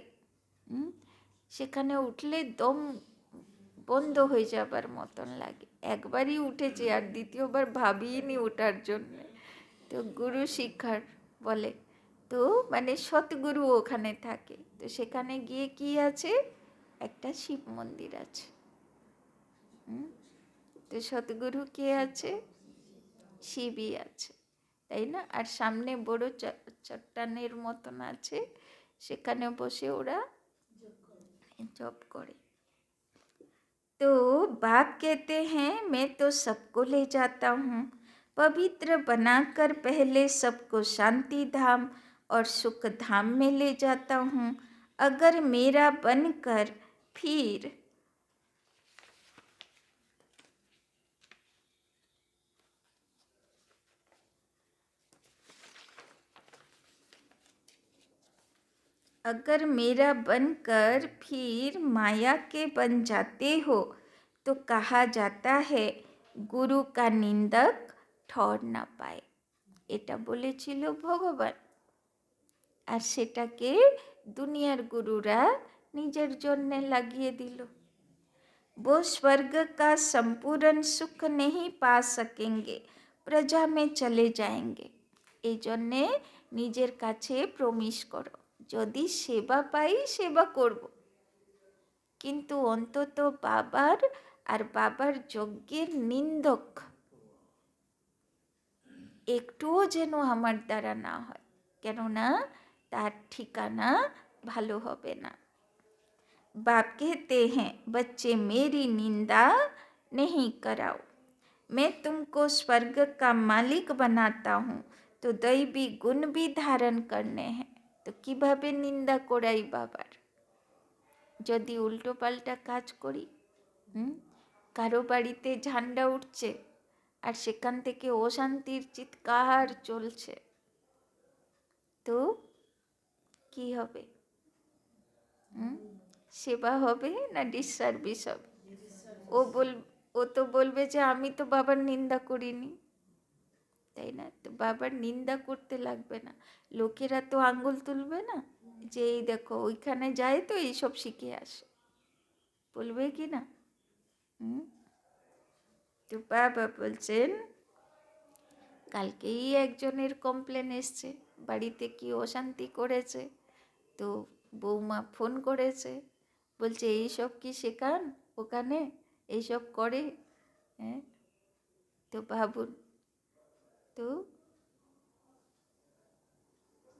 সেখানে উঠলে দম বন্ধ হয়ে যাবার মতন লাগে। একবারই উঠেছি আর দ্বিতীয়বার ভাবিনি ওঠার জন্য। তো গুরু শিখার বলে, তো মানে সৎগুরু ওখানে থাকে। তো সেখানে গিয়ে কি আছে, একটা শিব মন্দির আছে। তো সৎগুরু কে আছে, শিবই আছে, তাই না? আর সামনে বড় চট্টানের মতন আছে, সেখানে বসে ওরা জপ করে। तो बाप कहते हैं मैं तो सबको ले जाता हूँ, पवित्र बनाकर पहले सबको शांति धाम और सुख धाम में ले जाता हूँ। अगर मेरा बनकर फिर अगर मेरा बनकर फिर माया के बन जाते हो तो कहा जाता है गुरु का निंदक ठौर ना पाए। এটা বলেছিল ভগবান, আর সেটাকে দুনিয়ার গুরুরা নিজের জন্যে লাগিয়ে দিল। वो स्वर्ग का संपूर्ण सुख नहीं पा सकेंगे, प्रजा में चले जाएंगे। এই জন্যে নিজের কাছে প্রমিস করো, যদি সেবা পাই সেবা করব, কিন্তু অন্তত বাবার আর বাবার যজ্ঞের নিন্দক একটুও যেন আমার দ্বারা না হয়, কেননা তার ঠিকানা ভালো হবে না। बाप कहते हैं बच्चे मेरी निंदा नहीं कराओ, मैं तुमको स्वर्ग का मालिक बनाता हूँ, तो दैवी गुण भी धारण करने हैं। तो কিভাবে নিন্দা করাই বাবার, যদি উল্টো পাল্টা কাজ করি। কারো বাড়িতে ঝান্ডা উঠছে আর সেখান থেকে অশান্তির চিৎকার চলছে, তো কি হবে? সেবা হবে না ডিসসার্ভিস হবে? ও তো বলবে যে আমি তো বাবার নিন্দা করিনি, তাই না? তো বাবার নিন্দা করতে লাগবে না, লোকেরা তো আঙ্গুল তুলবে না যে এই দেখো ওইখানে যায় তো এইসব শিখে আসে, বলবে কি না? তো বাবা বলছেন কালকেই একজনের কমপ্লেন এসছে, বাড়িতে কি অশান্তি করেছে, তো বৌমা ফোন করেছে, বলছে এইসব কি শেখান ওখানে, এইসব করে। হ্যাঁ, তো ভাবুন তো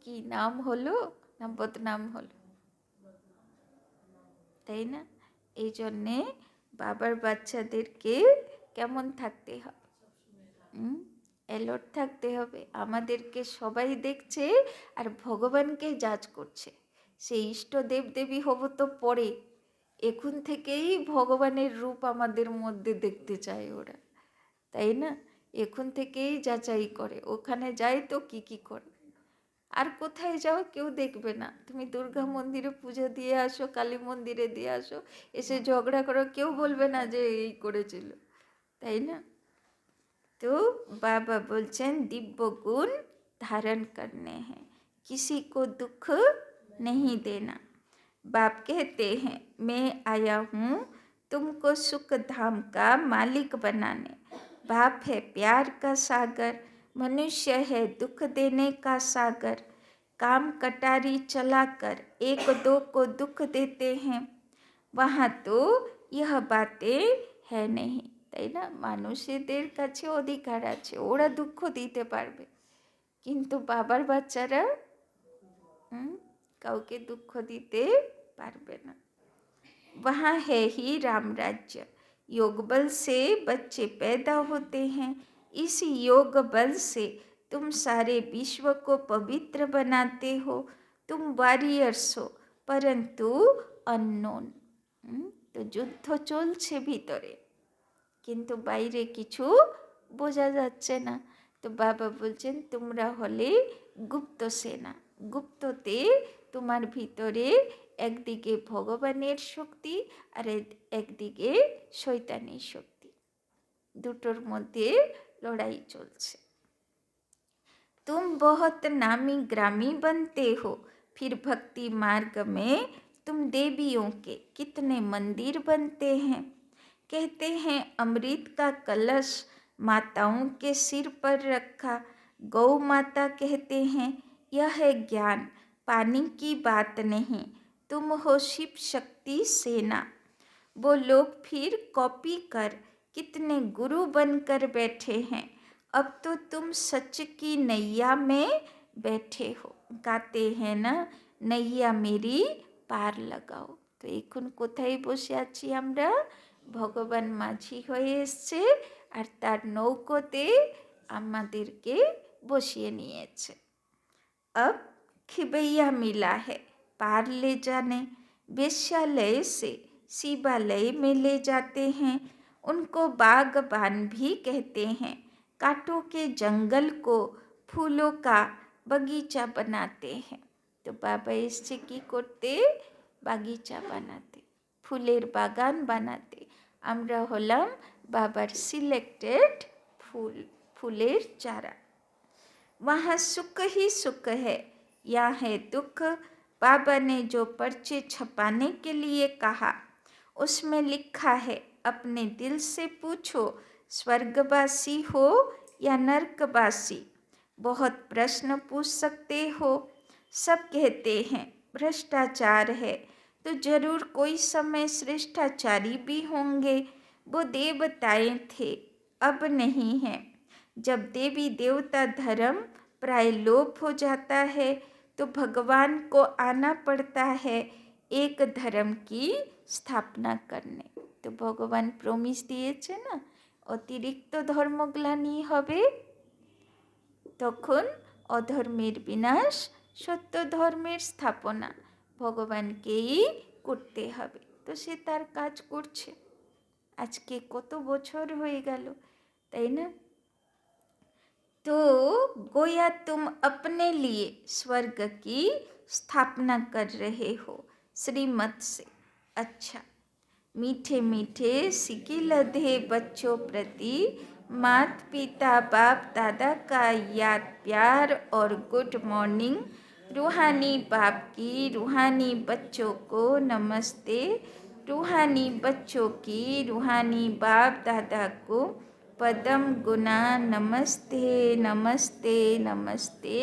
কি নাম হলো না বদনাম হলো, তাই না? এই জন্যে বাবার বাচ্চাদেরকে কেমন থাকতে হবে, অ্যালার্ট থাকতে হবে। আমাদেরকে সবাই দেখছে আর ভগবানকে জাজ করছে। সেই ইষ্ট দেবদেবী হব তো পরে, এখন থেকেই ভগবানের রূপ আমাদের মধ্যে দেখতে চায় ওরা, তাই না? এখন থেকেই যাচাই করে, ওখানে যায় তো কি কি করে। আর কোথায় যাও কেউ দেখবে না, তুমি দুর্গা মন্দিরে পুজো দিয়ে আসো, কালী মন্দিরে দিয়ে আসো, এসে ঝগড়া করো, কেউ বলবে না যে এই করেছিল, তাই না? तो बाबा बोलचन दिव्य गुण धारण करने हैं, किसी को दुख नहीं देना। बाप कहते हैं मैं आया हूँ तुमको सुख धाम का मालिक बनाने। बाप है प्यार का सागर, मनुष्य है दुख देने का सागर। काम कटारी चलाकर एक दो को दुख देते हैं, वहाँ तो यह बातें है नहीं, তাই না? মানুষদের কাছে অধিকার আছে, ওরা দুঃখ দিতে পারবে, কিন্তু বাবার বাচ্চারা কাউকে দুঃখ দিতে পারবে না। वहाँ है ही राम राज्य, योग बल से बच्चे पैदा होते हैं, इस योग बल से तुम सारे विश्व को पवित्र बनाते हो। तुम वॉरियर्स हो परंतु अननोन, তো যুদ্ধ চলছে ভিতরে, কিন্তু বাইরে কিছু বোঝা যাচ্ছে না। তো বাবা বলছেন তোমরা হলে গুপ্ত সেনা। গুপ্ততে তোমার ভিতরে একদিকে ভগবানের শক্তি আর একদিকে শয়তানের শক্তি, দুটোর মধ্যে লড়াই চলছে। तुम बहुत नामी ग्रामी बनते हो, फिर भक्ति मार्ग में तुम देवियों के कितने मंदिर बनते हैं। कहते हैं अमृत का कलश माताओं के सिर पर रखा, गौ माता कहते हैं यह है ज्ञान, पानी की बात नहीं, तुम हो शिव शक्ति सेना। वो लोग फिर कॉपी कर कितने गुरु बनकर बैठे हैं, अब तो तुम सच की नैया में बैठे हो। गाते हैं ना नैया मेरी पार लगाओ। তো এখন কোথায় বসে আছি আমরা? ভগবান মাঝি হয়ে এসছে আর তার নৌকোতে আমাদেরকে বসিয়ে নিয়েছে। अब खिबैया मिला है पार ले जाने, वेश्यालय से शिवालय में ले जाते हैं, उनको बागबान भी कहते हैं, कांटों के जंगल को फूलों का बगीचा बनाते हैं। तो बाबा इससे की करते বাগিচা বানাতে, ফুলের বাগান বানাতে। আমরা হলাম বাবার সিলেক্টেড ফুলের চারা। वहाँ सुख ही सुख है, यहाँ है दुख। बाबा ने जो पर्चे छपाने के लिए कहा उसमें लिखा है अपने दिल से पूछो स्वर्गवासी हो या नरकवासी। बहुत प्रश्न पूछ सकते हो, सब कहते हैं भ्रष्टाचार है, तो जरूर कोई समय श्रेष्ठाचारी भी होंगे। वो देवताएं थे, अब नहीं हैं। जब देवी देवता धर्म प्राय लोप हो जाता है तो भगवान को आना पड़ता है एक धर्म की स्थापना करने। तो भगवान प्रमिस दिएছে না, অতিরিক্ত ধর্মগ্লানি হবে, তখন অধর্মের বিনাশ, সত্য ধর্মের স্থাপনা ভগবানকেই করতে হবে। তো সে তার কাজ করছে। আজকে কত বছর হয়ে গেল, তাই না? तो गोया तुम अपने लिए स्वर्ग की स्थापना कर रहे हो श्रीमत से। अच्छा, मीठे मीठे सिक्के लधे बच्चों प्रति मात पिता बाप दादा का याद प्यार और गुड मॉर्निंग। रूहानी बाप की रूहानी बच्चों को नमस्ते, रूहानी बच्चों की रूहानी बाप दादा को पदम गुना नमस्ते नमस्ते नमस्ते।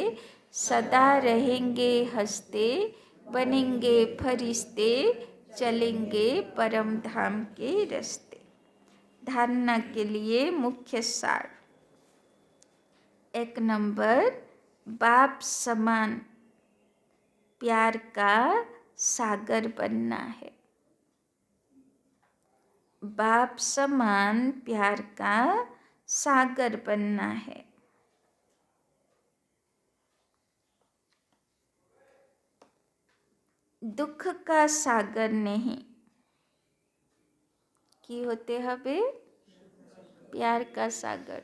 सदा रहेंगे हंसते, बनेंगे फरिश्ते, चलेंगे परम धाम के रास्ते। धारणा के लिए मुख्य सार। 1 नंबर, बाप समान प्यार का सागर बनना है। बाप समान प्यार का सागर बनना है। दुख का सागर नहीं, কি হতে হবে? प्यार का सागर,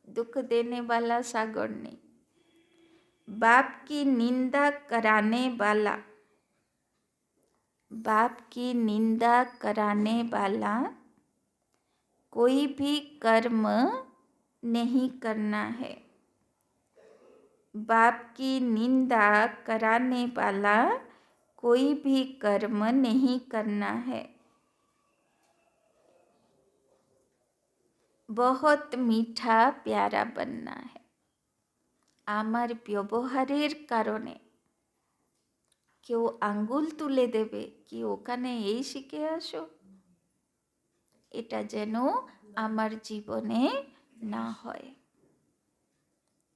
दुख देने वाला सागर नहीं। बाप की निंदा कराने वाला, बाप की निंदा कराने वाला कोई भी कर्म नहीं करना है। बाप की निंदा कराने वाला कोई भी कर्म नहीं करना है। बहुत मीठा प्यारा बनना है। আমার ব্যবহারের কারণে কেউ আঙ্গুল তুলে দেবে কি ওখানে এই শিখে আসো, এটা যেন আমার জীবনে না হয়,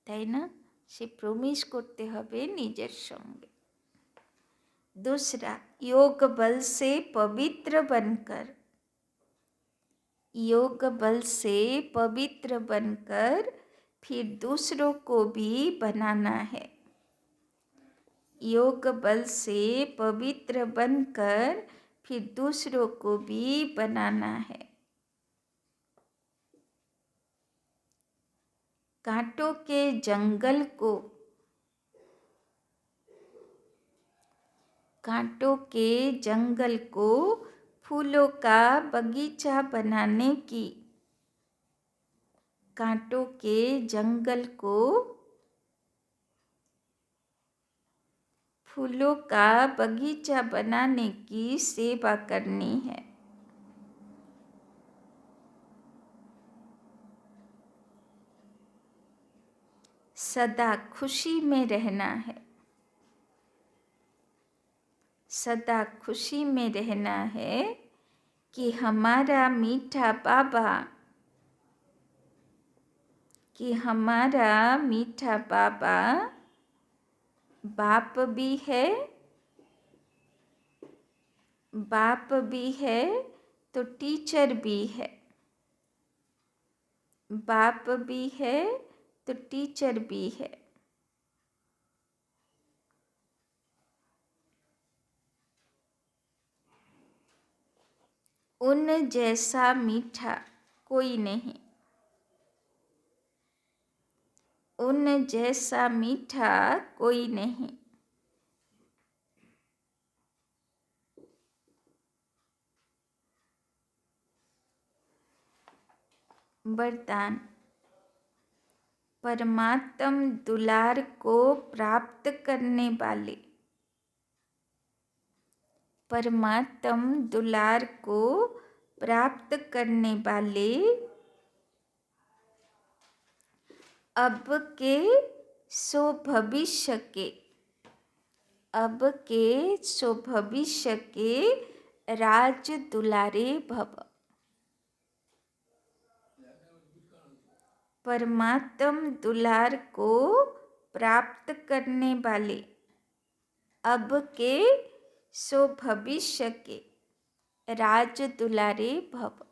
তাই না? সে প্রমিস করতে হবে নিজের সঙ্গে। दूसरा, योग बल से पवित्र बनकर, योग बल से पवित्र बनकर फिर दूसरों को भी बनाना है। योग बल से पवित्र बनकर फिर दूसरों को भी बनाना है। कांटों के जंगल को फूलों का बगीचा बनाने की, कांटों के जंगल को फूलों का बगीचा बनाने की सेवा करनी है। सदा खुशी में रहना है। सदा खुशी में रहना है कि हमारा मीठा बाबा बाप भी है तो टीचर भी है। बाप भी है तो टीचर भी है। उन जैसा मीठा कोई नहीं। उन जैसा मीठा कोई नहीं। वरदान। परमात्म दुलार को प्राप्त करने वाले, परमात्म दुलार को प्राप्त करने वाले अब के सो भविष्य के राज दुलारे भव। परमात्म दुलार को प्राप्त करने वाले अब के सो भविष्य के राज दुलारे भव।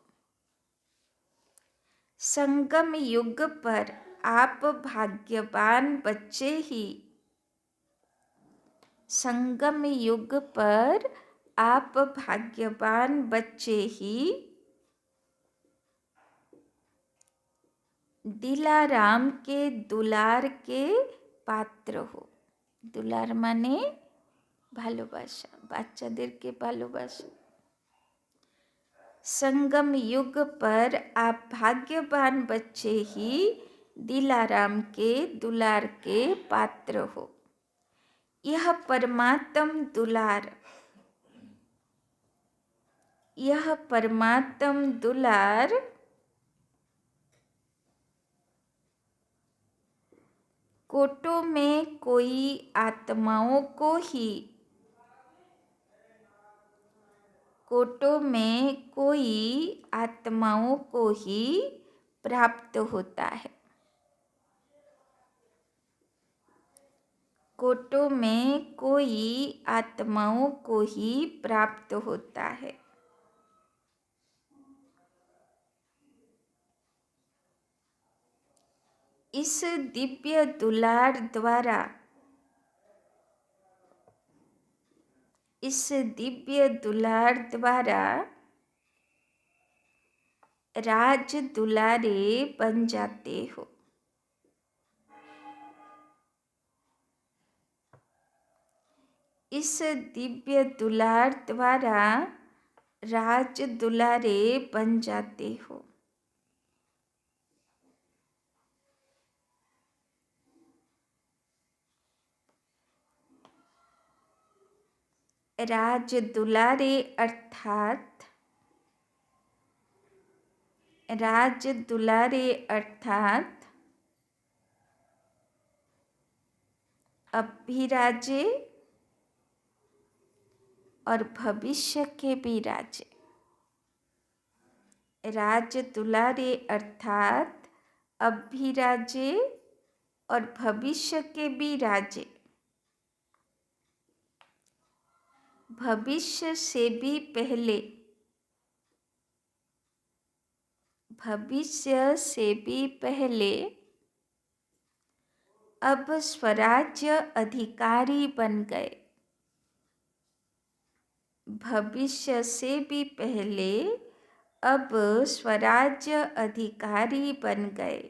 संगम युग पर आप भाग्यवान बच्चे ही, संगम युग पर आप भाग्यवान बच्चे ही दिलाराम के दुलार के पात्र हो। दुलार माने ভালোবাসা, বাচ্চাদেরকে ভালোবাসা। संगम युग पर आप भाग्यवान बच्चे ही दिलाराम के दुलार के पात्र हो। यह परमात्म दुलार कोटों में कोई आत्माओं को ही प्राप्त होता है। कोटों में कोई आत्माओं को ही प्राप्त होता है। इस दिव्य दुलार द्वारा राज दुलारे बन जाते हो। इस दिव्य दुलार द्वारा राज दुलारे बन जाते हो। राज दुलारे अर्थात अब भी राजे और भविष्य के भी राजे। राज दुलारे अर्थात अब भी राजे और भविष्य के भी राजे। भविष्य से भी पहले अब स्वराज्य अधिकारी बन गए। भविष्य से भी पहले अब स्वराज्य अधिकारी बन गए।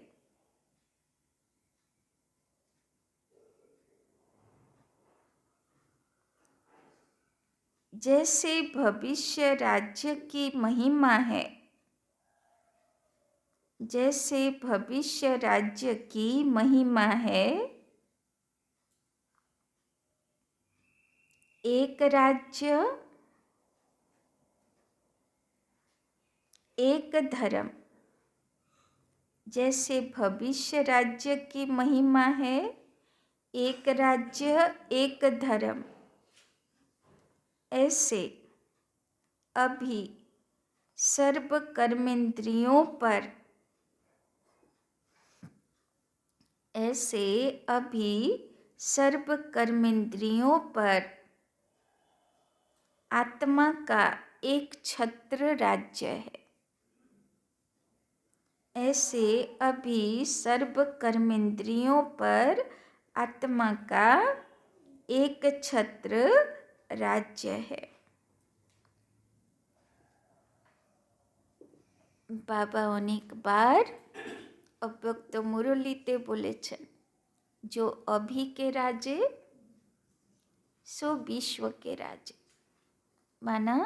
जैसे भविष्य राज्य की महिमा है, जैसे भविष्य राज्य की महिमा है, एक राज्य एक धर्म। जैसे भविष्य राज्य की महिमा है, एक राज्य एक धर्म, ऐसे अभी सर्व कर्मेंद्रियों पर, ऐसे अभी सर्व कर्मेंद्रियों पर आत्मा का एक छत्र राज्य है। ऐसे अभी सर्व कर्मेंद्रियों पर आत्मा का एक छत्र राज्य है। बाबा अनेकবার অব্যক্ত মুরলিতে বলেছেন, जो अभी के राजे सो विश्व के राजे, माना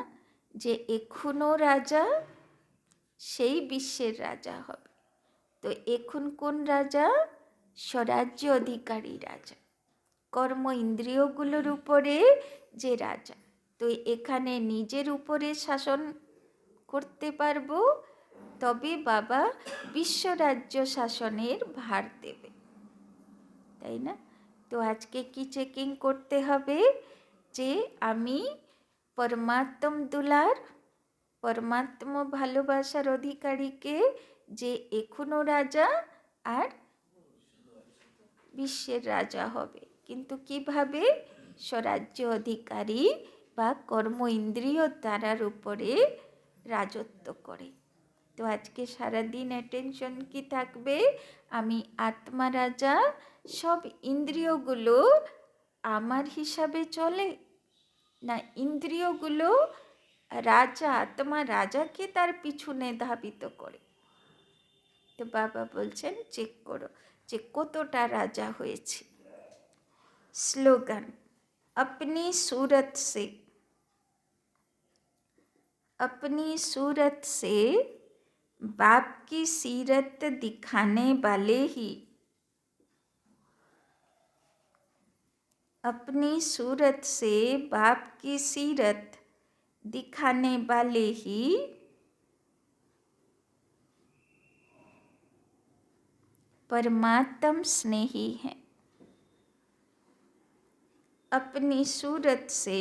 जे एखुनो राजा সেই বিশ্বের রাজা হবে। তো এখন কোন রাজা? স্বরাজ্য অধিকারী রাজা, কর্ম ইন্দ্রিয়গুলোর উপরে যে রাজা। তো এখানে নিজের উপরে শাসন করতে পারবো, তবে বাবা বিশ্বরাজ্য শাসনের ভার দেবে, তাই না? তো আজকে কি চেকিং করতে হবে? যে আমি পরমাত্ম দুলার, পরমাত্ম ভালোবাসার অধিকারীকে, যে এখনো রাজা আর বিশ্বের রাজা হবে। কিন্তু কিভাবে? স্বরাজ্য অধিকারী বা কর্ম ইন্দ্রিয় দ্বারার উপরে রাজত্ব করে। তো আজকে সারাদিন অ্যাটেনশন কি থাকবে? আমি আত্মা রাজা, সব ইন্দ্রিয়গুলো আমার হিসাবে চলে, না ইন্দ্রিয়গুলো রাজা, আত্মা রাজাকে তার পিছনে ধাবিত করে। তো বাবা বলছেন চেক করো যে কতটা রাজা হয়েছে। স্লোগান, अपनी सूरत से, अपनी सूरत से बाप की सीरत दिखाने वाले ही, अपनी सूरत से बाप की सीरत दिखाने वाले ही परमात्म स्नेही हैं। अपनी सूरत से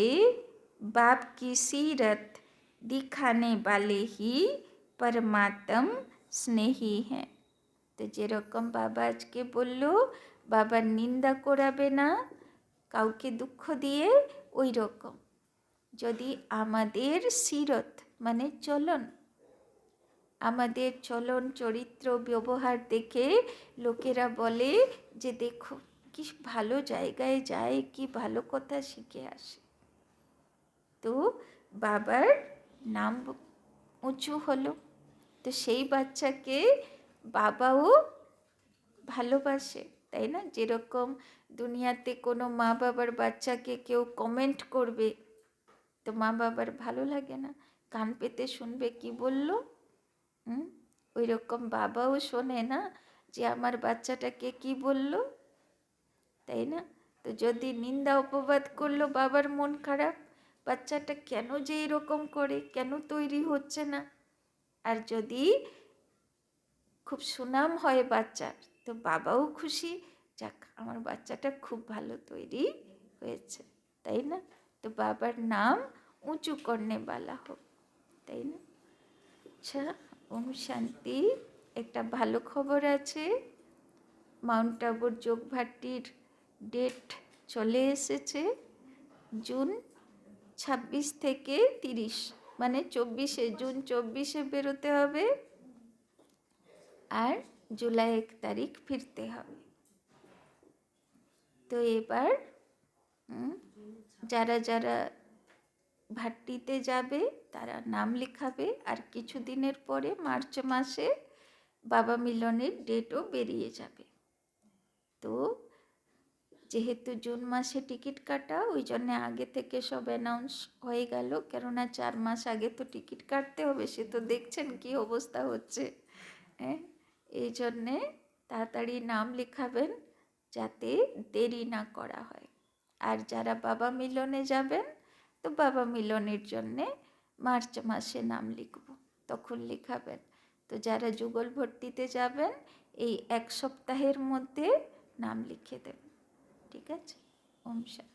बाप की सीरत दिखाने वाले ही परमात्म स्नेही हैं। তো যেরকম বাবা আজকে বলল, বাবার নিন্দা করাবে না, কাউকে দুঃখ দিয়ে, ওই রকম যদি আমাদের সিরত মানে চলন, আমাদের চলন চরিত্র ব্যবহার দেখে লোকেরা বলে যে দেখো কি ভালো জায়গায় যায়, কি ভালো কথা শিখে আসে, তো বাবার নাম উঁচু হলো। তো সেই বাচ্চাকে বাবাও ভালোবাসে, তাই না? যেরকম দুনিয়াতে কোনো মা বাবার বাচ্চাকে কেউ কমেন্ট করবে, তো মা বাবার ভালো লাগে না, কান পেতে শুনবে কি বলল। ওই রকম বাবাও শোনে না যে আমার বাচ্চাটাকে কি বলল, তাই না? তো যদি নিন্দা অপবাদ করলো, বাবার মন খারাপ, বাচ্চাটা কেন যে এরকম করে, কেন তৈরি হচ্ছে না। আর যদি খুব সুনাম হয় বাচ্চার, তো বাবাও খুশি, যাক আমার বাচ্চাটা খুব ভালো তৈরি হয়েছে, তাই না? তো বাবার নাম উঁচু করনে বালা হোক, তাই না? আচ্ছা, ওম শান্তি। একটা ভালো খবর আছে, মাউন্ট আবুর যোগভাটির ডেট চলে এসেছে, জুন 26 থেকে 30, মানে 24 জুন 24 বেরোতে হবে, আর জুলাই 1 তারিখ ফিরতে হবে। তো এবার যারা যারা ভাট্টিতে যাবে, তারা নাম লেখাবে। আর কিছু দিনের পরে মার্চ মাসে বাবা মিলনের ডেটও বেরিয়ে যাবে। তো যেহেতু জুন মাসে টিকিট কাটা, ওই জন্যে আগে থেকে সব অ্যানাউন্স হয়ে গেল, কেননা 4 মাস আগে তো টিকিট কাটতে হবে, সে তো দেখছেন কি অবস্থা হচ্ছে। হ্যাঁ, এই জন্যে তাড়াতাড়ি নাম লেখাবেন যাতে দেরি না করা হয়। আর যারা বাবা মিলনে যাবেন, তো বাবা মিলনের জন্যে মার্চ মাসে নাম লিখব, তখন লেখাবেন। তো যারা যুগল ভর্তিতে যাবেন, এই 1 সপ্তাহের মধ্যে নাম লিখে দেবেন। ঠিক আছে? ওম শান্তি।